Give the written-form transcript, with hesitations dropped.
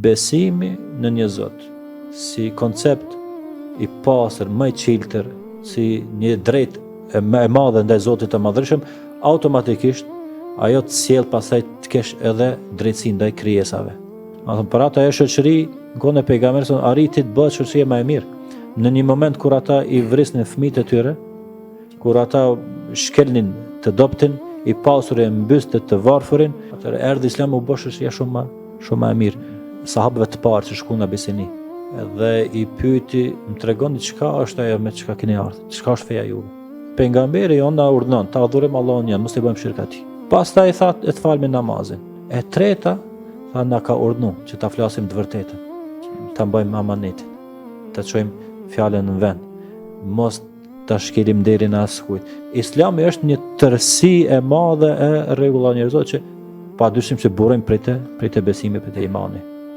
besimi në një Zot, si koncept i pastër, më i çiltër, si një drejtë e madhe ndaj Zotit të Madhërisëm, automatikisht ajo të sjell pastaj të kesh edhe drejtësi ndaj krijesave. Për ata e shoqëri, në kohën e pejgamberit arriti të bëhet shoqëria më e mirë. Në një moment kur ata i vrisnin fëmijët e tyre, kur ata shkelnin të dobtin, i pasur e mbystet të varfërin, atëherë erdhi Islami u bë shoqëria shumë më e mirë. Sahabëve të parë që shkuan në Abisini, dhe i pyeti, më tregoni çka është ajo me çka keni ardhur, çka është feja juve. Pejgamberi jon na urdhnon ta adhurojmë Allahun një, mos i bëjmë shirk atij. Pastaj i tha e të falmi namazin. E treta tha na ka urdhnuar që ta flasim të vërtetën, ta bëjmë amanetin, ta çojmë fjalën në vend, mos ta shkelim derin askujt. Islami është një tërësi e madhe e rregullave njerëzore që padyshim që burrojnë prej të besimit, prej të imanit.